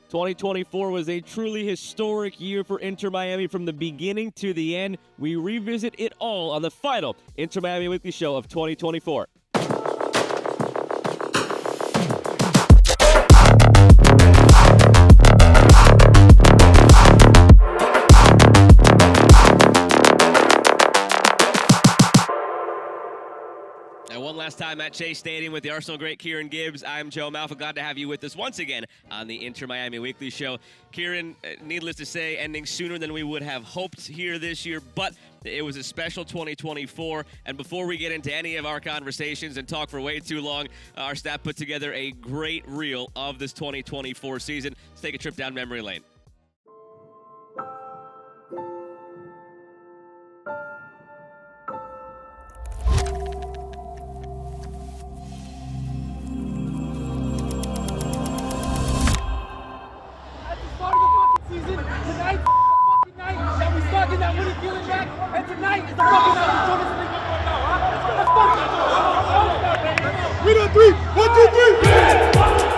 2024 was a truly historic year for Inter Miami from the beginning to the end. We revisit it all on the final Inter Miami Weekly Show of 2024. One last time at Chase Stadium with the Arsenal great Kieran Gibbs. I'm Joe Malfa. Glad to have you with us once again on the Inter Miami Weekly Show. Kieran, needless to say, ending sooner than we would have hoped here this year, but it was a special 2024. And before we get into any of our conversations and talk for way too long, our staff put together a great reel of this 2024 season. Let's take a trip down memory lane. Tonight's the fucking night that we start getting that winning feeling back, and tonight is the fucking night we turn this thing up right now, huh? Let's fucking we done three. 1, 2, 3.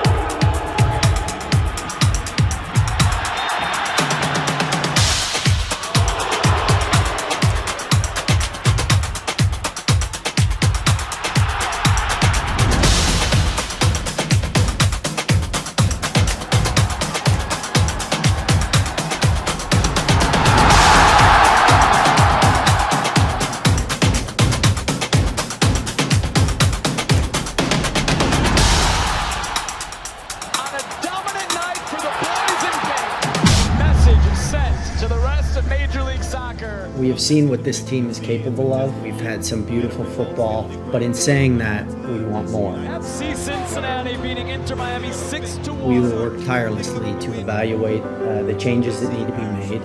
We have seen what this team is capable of. We've had some beautiful football, but in saying that, we want more. FC Cincinnati beating Inter Miami 6-1. We will work tirelessly to evaluate the changes that need to be made.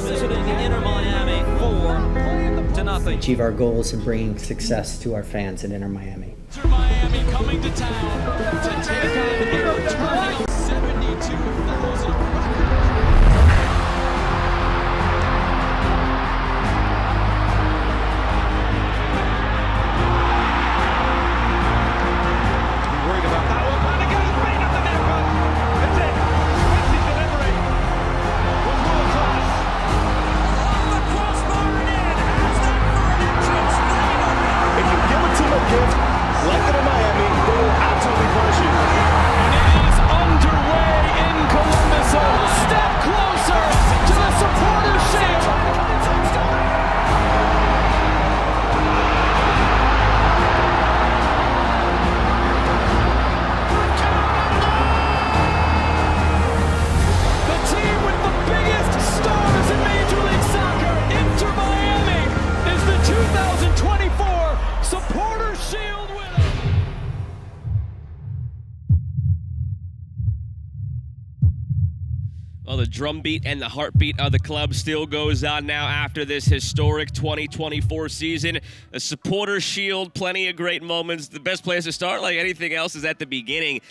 Visiting Inter Miami 4-0. Achieve our goals of bringing success to our fans at Inter Miami. Inter Miami coming to town to take on the returning 72,000. Well, the drumbeat and the heartbeat of the club still goes on now after this historic 2024 season. A supporter shield, plenty of great moments. The best place to start, like anything else, is at the beginning.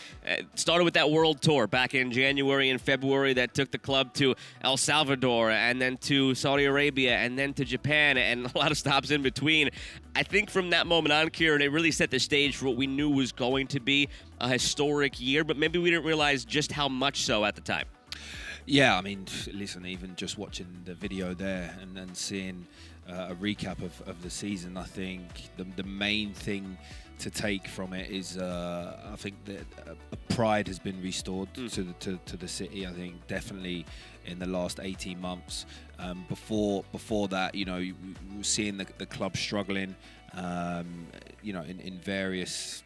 Started with that world tour back in January and February that took the club to El Salvador and then to Saudi Arabia and then to Japan and a lot of stops in between. I think from that moment on, Kieran, it really set the stage for what we knew was going to be a historic year, but maybe we didn't realize just how much so at the time. Yeah, I mean, listen, even just watching the video there and then seeing a recap of the season, I think the main thing to take from it is I think that pride has been restored to the city. I think definitely in the last 18 months. Before that, you know, we were seeing the club struggling, you know, in various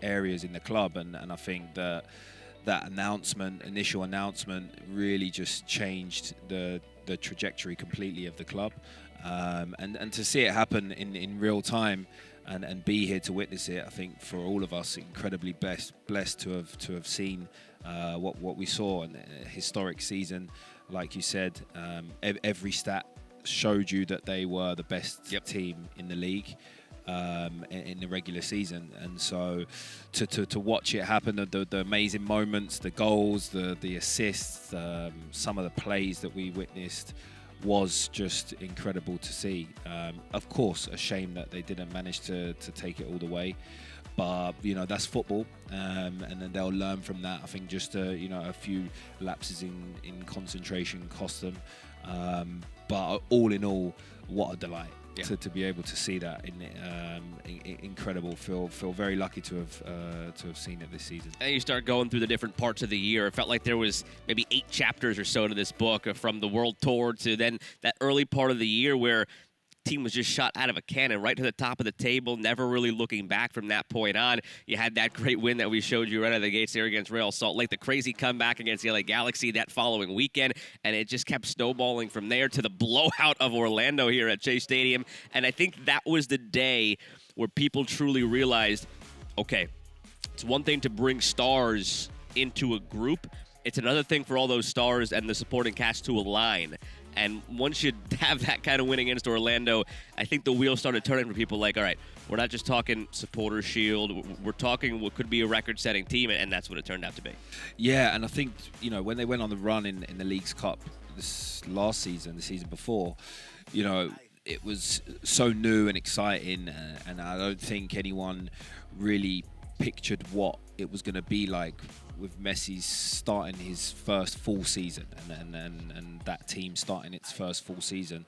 areas in the club, and I think that initial announcement really just changed the trajectory completely of the club, and to see it happen in real time and be here to witness it, I think for all of us incredibly blessed to have seen what we saw in a historic season. Like you said, every stat showed you that they were the best team in the league in the regular season, and so to watch it happen, the amazing moments, the goals, the assists, some of the plays that we witnessed was just incredible to see. Of course, a shame that they didn't manage to take it all the way, But that's football, and then they'll learn from that. I think just a few lapses in concentration cost them, but all in all, what a delight to be able to see that. Incredible. Feel very lucky to have seen it this season. And you start going through the different parts of the year. It felt like there was maybe 8 chapters or so to this book, from the World Tour to then that early part of the year where team was just shot out of a cannon right to the top of the table, never really looking back from that point on. You had that great win that we showed you right out of the gates there against Real Salt Lake, the crazy comeback against the LA Galaxy that following weekend, and it just kept snowballing from there to the blowout of Orlando here at Chase Stadium. And I think that was the day where people truly realized, okay, it's one thing to bring stars into a group. It's another thing for all those stars and the supporting cast to align. And once you have that kind of win against Orlando, I think the wheels started turning for people like, all right, we're not just talking Supporters Shield, we're talking what could be a record-setting team, and that's what it turned out to be. Yeah, and I think, when they went on the run in the Leagues Cup this last season, the season before, it was so new and exciting, and I don't think anyone really pictured what it was going to be like with Messi starting his first full season and that team starting its first full season.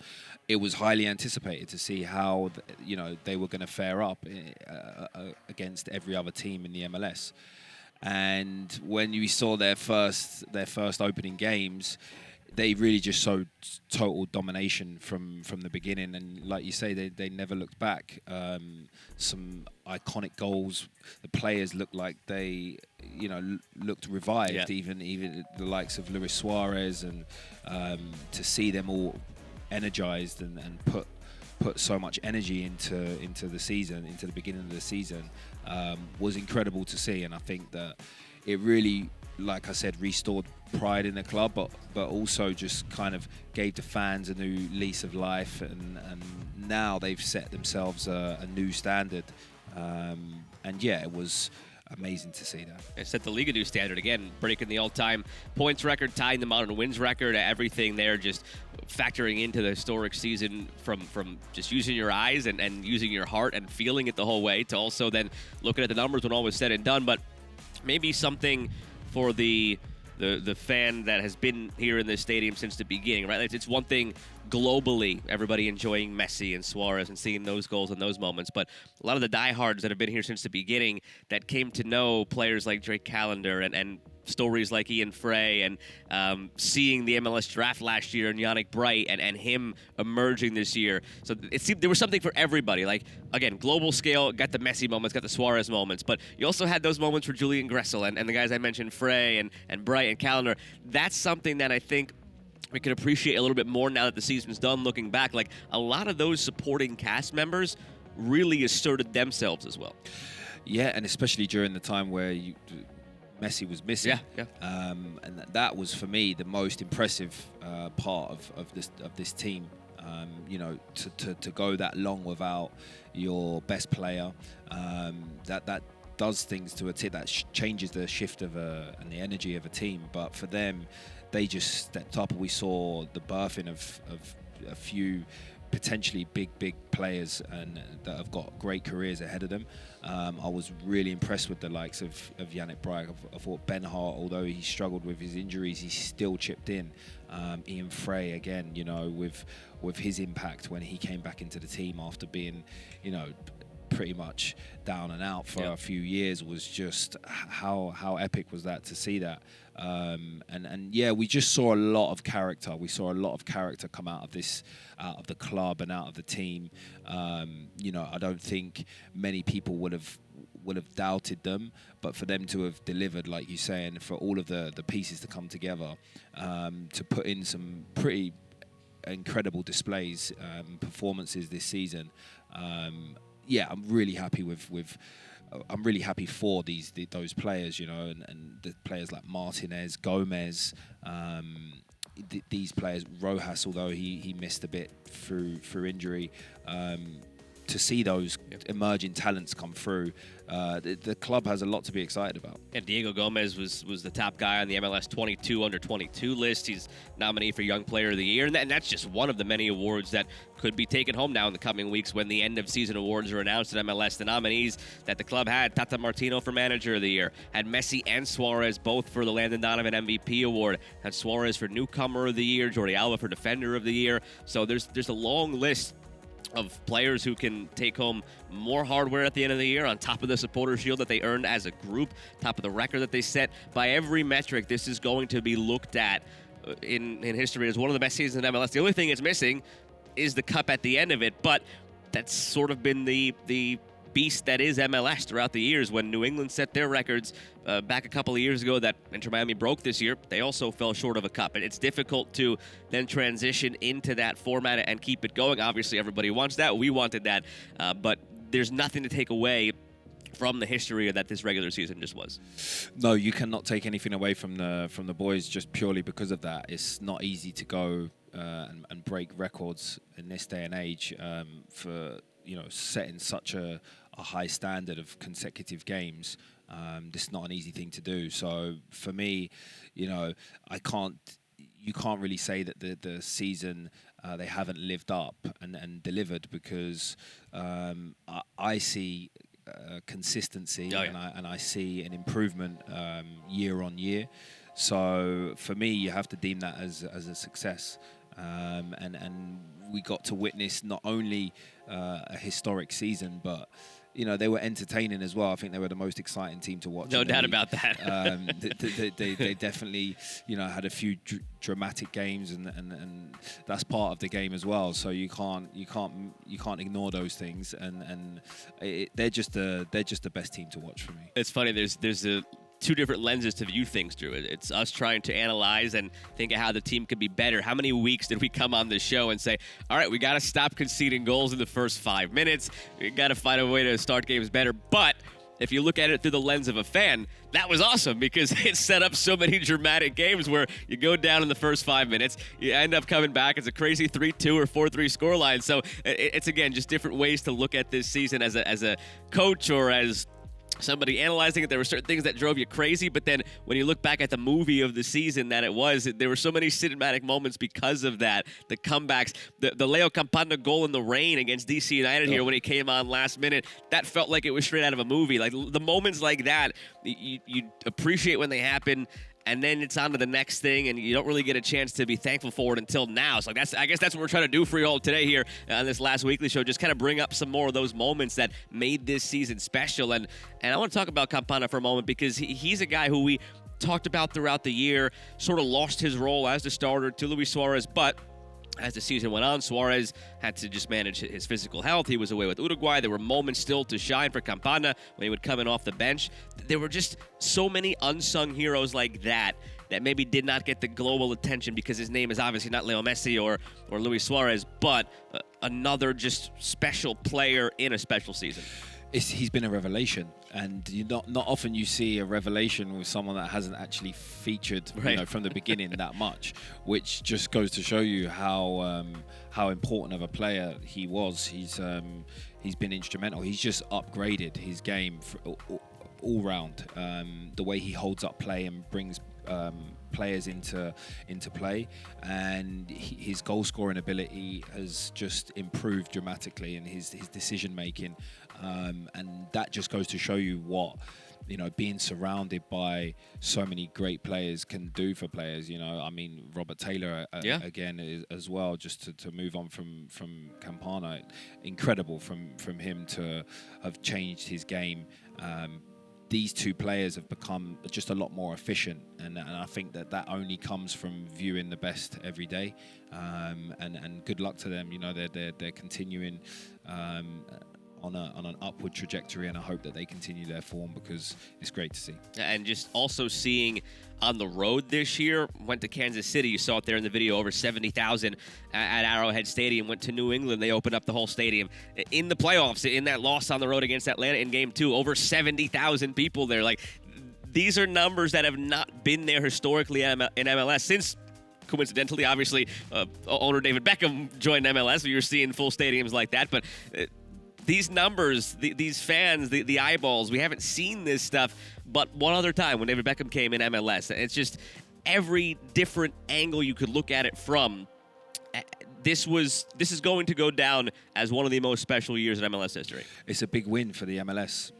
It was highly anticipated to see how they were going to fare up against every other team in the MLS. And when you saw their first opening games, they really just showed total domination from the beginning, and like you say, they never looked back. Some iconic goals. The players looked like they, looked revived. Yeah. Even the likes of Luis Suarez, and to see them all energized and put so much energy into the season, into the beginning of the season, was incredible to see. And I think that it really, like I said, restored pride in the club, but also just kind of gave the fans a new lease of life, and now they've set themselves a new standard, and yeah, it was amazing to see that. It set the Liga new standard again, breaking the all-time points record, tying the modern wins record, everything there just factoring into the historic season from just using your eyes and using your heart and feeling it the whole way, to also then looking at the numbers when all was said and done. But maybe something for the fan that has been here in this stadium since the beginning, right? It's one thing globally, everybody enjoying Messi and Suarez and seeing those goals and those moments, but a lot of the diehards that have been here since the beginning that came to know players like Drake Callender and stories like Ian Frey, and seeing the MLS draft last year and Yannick Bright and him emerging this year. So it seemed there was something for everybody. Like, again, global scale, got the Messi moments, got the Suarez moments, but you also had those moments for Julian Gressel and the guys I mentioned, Frey and Bright and Callender. That's something that I think we can appreciate a little bit more now that the season's done, looking back. Like, a lot of those supporting cast members really asserted themselves as well. Yeah, and especially during the time where Messi was missing. Yeah. And that was, for me, the most impressive part of this team. To go that long without your best player, that does things to a team, that changes the shift and the energy of a team. But for them, they just stepped up. We saw the birthing of a few potentially big players and that have got great careers ahead of them. I was really impressed with the likes of Yannick Bright. I thought Ben Hart, although he struggled with his injuries, he still chipped in. Ian Frey, again, with his impact when he came back into the team after being, pretty much down and out for a few years, was just how epic was that to see that. And yeah, we just saw a lot of character. We saw a lot of character come out of the club and out of the team. I don't think many people would have doubted them, but for them to have delivered, like you say, and for all of the pieces to come together, to put in some pretty incredible displays, performances this season. I'm really happy I'm really happy for those players, and the players like Martinez, Gomez, these players, Rojas, although he missed a bit through injury, to see those emerging talents come through, the club has a lot to be excited about. And Diego Gomez was the top guy on the MLS 22 under 22 list. He's nominated for Young Player of the Year, and that's just one of the many awards that could be taken home now in the coming weeks when the end of season awards are announced at MLS. The nominees that the club had: Tata Martino for Manager of the Year, had Messi and Suarez both for the Landon Donovan MVP award, had Suarez for Newcomer of the Year, Jordi Alba for Defender of the Year. So there's a long list of players who can take home more hardware at the end of the year on top of the supporter shield that they earned as a group, top of the record that they set. By every metric, this is going to be looked at in history as one of the best seasons in MLS. The only thing it's missing is the cup at the end of it, but that's sort of been the beast that is MLS throughout the years. When New England set their records back a couple of years ago that Inter Miami broke this year, they also fell short of a cup. And it's difficult to then transition into that format and keep it going. Obviously, everybody wants that. We wanted that. But there's nothing to take away from the history that this regular season just was. No, you cannot take anything away from the boys just purely because of that. It's not easy to go and break records in this day and age for setting such a high standard of consecutive games. This is not an easy thing to do. So for me, you can't really say that the season they haven't lived up and delivered, because I see consistency, and I see an improvement year on year. So for me, you have to deem that as a success. And we got to witness not only a historic season, but they were entertaining as well. I think they were the most exciting team to watch. No doubt about that. They definitely had a few dramatic games, and that's part of the game as well. So you can't ignore those things, and they're just the best team to watch for me. It's funny. There's two different lenses to view things through. It's us trying to analyze and think of how the team could be better. How many weeks did we come on this show and say, all right, we got to stop conceding goals in the first 5 minutes. We got to find a way to start games better. But if you look at it through the lens of a fan, that was awesome, because it set up so many dramatic games where you go down in the first 5 minutes, you end up coming back. It's a crazy 3-2 or 4-3 scoreline. So it's, again, just different ways to look at this season as a coach or as somebody analyzing it. There were certain things that drove you crazy, but then when you look back at the movie of the season that it was, there were so many cinematic moments because of that. The comebacks, the Leo Campana goal in the rain against DC United here when he came on last minute, that felt like it was straight out of a movie. Like, the moments like that, you appreciate when they happen, and then it's on to the next thing, and you don't really get a chance to be thankful for it until now. So I guess that's what we're trying to do for you all today here on this last weekly show, just kind of bring up some more of those moments that made this season special. And I want to talk about Campana for a moment, because he's a guy who we talked about throughout the year, sort of lost his role as the starter to Luis Suarez, but as the season went on, Suarez had to just manage his physical health. He was away with Uruguay. There were moments still to shine for Campana when he would come in off the bench. There were just so many unsung heroes like that maybe did not get the global attention because his name is obviously not Leo Messi or Luis Suarez, but another just special player in a special season. He's been a revelation, and not often you see a revelation with someone that hasn't actually featured from the beginning that much, which just goes to show you how important of a player he was. He's been instrumental. He's just upgraded his game all round. The way he holds up play and brings players into play, and his goal scoring ability has just improved dramatically, and his decision making. And that just goes to show you what being surrounded by so many great players can do for players. I mean, Robert Taylor again as well. Just to move on from Campana, incredible from him to have changed his game. These two players have become just a lot more efficient, and I think that only comes from viewing the best every day. And good luck to them. They're continuing on an upward trajectory, and I hope that they continue their form, because it's great to see. And just also seeing on the road this year, went to Kansas City, you saw it there in the video, over 70,000 at Arrowhead Stadium. Went to New England, they opened up the whole stadium. In the playoffs, in that loss on the road against Atlanta in Game 2, over 70,000 people there. Like, these are numbers that have not been there historically in MLS since, coincidentally, obviously, owner David Beckham joined MLS. So you're seeing full stadiums like that, but these numbers, these fans, the eyeballs, we haven't seen this stuff but one other time when David Beckham came in MLS. It's just every different angle you could look at it from. This is going to go down as one of the most special years in MLS history. It's a big win for the MLS.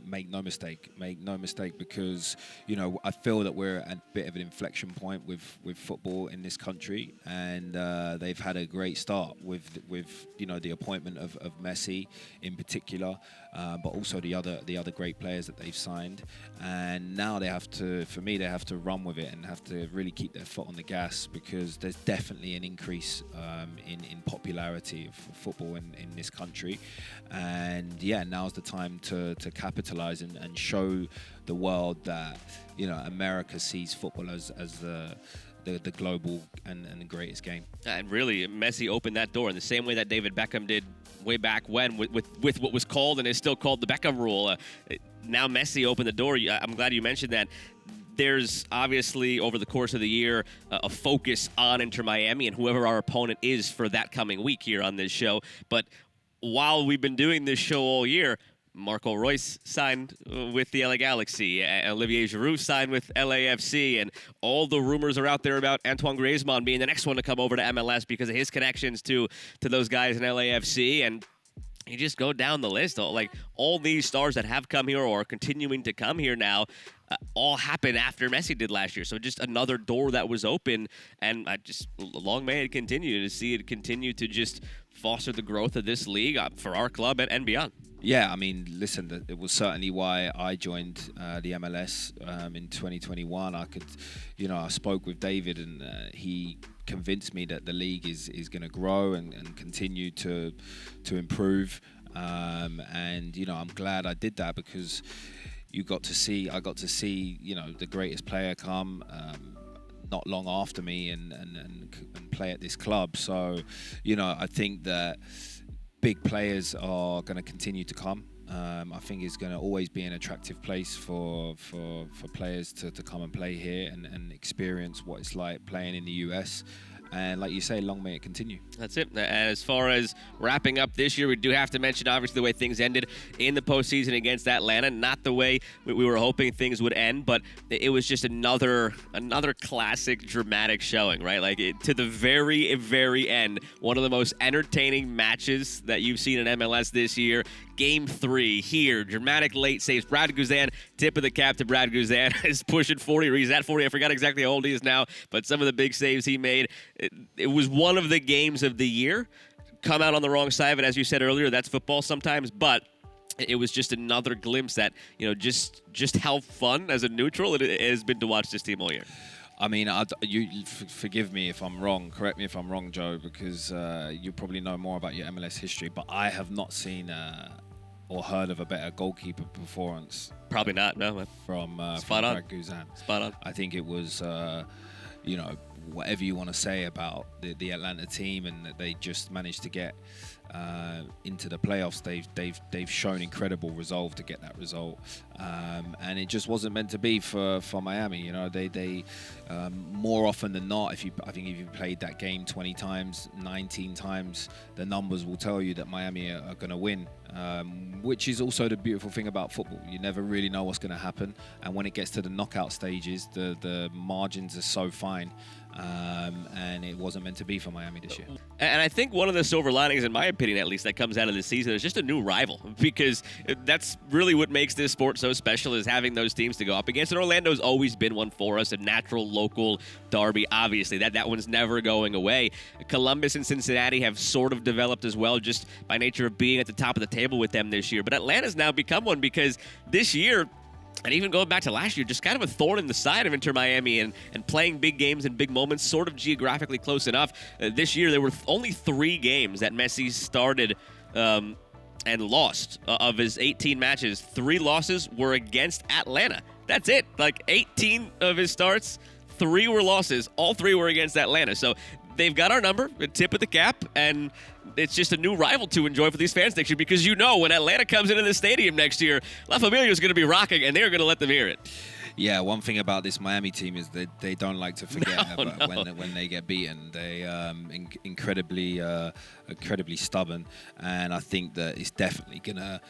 Make no mistake. Make no mistake, because I feel that we're at a bit of an inflection point with football in this country, and they've had a great start with the appointment of Messi in particular, but also the other great players that they've signed. And now they have to run with it and have to really keep their foot on the gas, because there's definitely an increase in popularity of football in this country. And now's the time to capitalize and show the world that America sees football as the global and the greatest game. And really, Messi opened that door in the same way that David Beckham did way back when with what was called and is still called the Beckham rule. Now Messi opened the door. I'm glad you mentioned that. There's obviously, over the course of the year, a focus on Inter Miami and whoever our opponent is for that coming week here on this show. But while we've been doing this show all year, Marco Reus signed with the LA Galaxy, Olivier Giroud signed with LAFC, and all the rumors are out there about Antoine Griezmann being the next one to come over to MLS because of his connections to those guys in LAFC. And you just go down the list. All these stars that have come here or are continuing to come here now all happened after Messi did last year. So just another door that was open, and long may it continue to see it continue to just foster the growth of this league for our club and beyond. Yeah, I mean, listen, it was certainly why I joined the MLS in 2021. I spoke with David, and he convinced me that the league is going to grow and continue to improve. And I'm glad I did that, because I got to see the greatest player come not long after me and play at this club. So I think that big players are going to continue to come. I think it's going to always be an attractive place for players to come and play here and experience what it's like playing in the US. And like you say, long may it continue. That's it. As far as wrapping up this year, we do have to mention, obviously, the way things ended in the postseason against Atlanta. Not the way we were hoping things would end, but it was just another classic dramatic showing, right? To the very, very end, one of the most entertaining matches that you've seen in MLS this year. Game 3 here, dramatic late saves. Brad Guzan, tip of the cap to Brad Guzan, is pushing 40, or he's at 40. I forgot exactly how old he is now, but some of the big saves he made. It was one of the games of the year. Come out on the wrong side of it, as you said earlier. That's football sometimes, but it was just another glimpse that, just how fun as a neutral it has been to watch this team all year. I mean, forgive me if I'm wrong. Correct me if I'm wrong, Joe, because you probably know more about your MLS history. But I have not seen or heard of a better goalkeeper performance. Probably not, no. From Brad Guzan. Spot on. I think it was, whatever you want to say about the Atlanta team, and that they just managed to get into the playoffs. They've shown incredible resolve to get that result, and it just wasn't meant to be for Miami. They more often than not, I think if you played that game 20 times, 19 times, the numbers will tell you that Miami are going to win. Which is also the beautiful thing about football. You never really know what's going to happen, and when it gets to the knockout stages, the margins are so fine. And it wasn't meant to be for Miami this year. And I think one of the silver linings, in my opinion at least, that comes out of this season is just a new rival, because that's really what makes this sport so special, is having those teams to go up against. And Orlando's always been one for us, a natural local derby, obviously. That one's never going away. Columbus and Cincinnati have sort of developed as well, just by nature of being at the top of the table with them this year. But Atlanta's now become one, because this year, and even going back to last year, just kind of a thorn in the side of Inter Miami and playing big games and big moments, sort of geographically close enough. This year, there were only 3 games that Messi started and lost. Of his 18 matches, 3 losses were against Atlanta. That's it. 18 of his starts, 3 were losses. All 3 were against Atlanta. So they've got our number, a tip of the cap, and it's just a new rival to enjoy for these fans next year, because when Atlanta comes into the stadium next year, La Familia is going to be rocking, and they're going to let them hear it. Yeah, one thing about this Miami team is that they don't like to forget No. when they get beaten. They incredibly stubborn, and I think that it's definitely gonna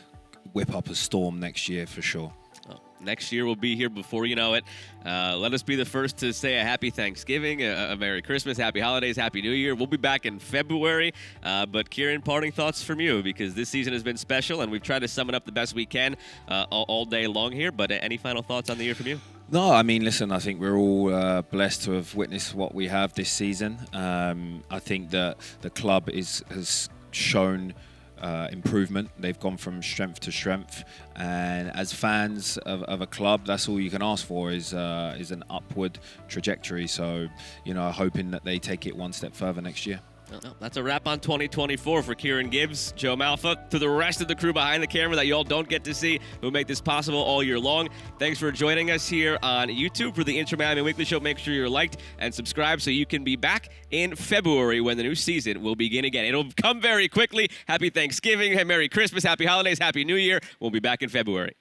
whip up a storm next year for sure. Well, next year we'll be here before you know it. Let us be the first to say a happy Thanksgiving, a Merry Christmas, Happy Holidays, Happy New Year. We'll be back in February. But Kieran, parting thoughts from you, because this season has been special and we've tried to sum it up the best we can all day long here. But any final thoughts on the year from you? No, I mean, listen, I think we're all blessed to have witnessed what we have this season. I think that the club has shown improvement. They've gone from strength to strength, and as fans of a club, that's all you can ask for is an upward trajectory. So, hoping that they take it one step further next year. Well, that's a wrap on 2024 for Kieran Gibbs, Joe Malfa, to the rest of the crew behind the camera that you all don't get to see, who make this possible all year long. Thanks for joining us here on YouTube for the Inter Miami Weekly Show. Make sure you're liked and subscribed so you can be back in February when the new season will begin again. It'll come very quickly. Happy Thanksgiving, Merry Christmas, Happy Holidays, Happy New Year. We'll be back in February.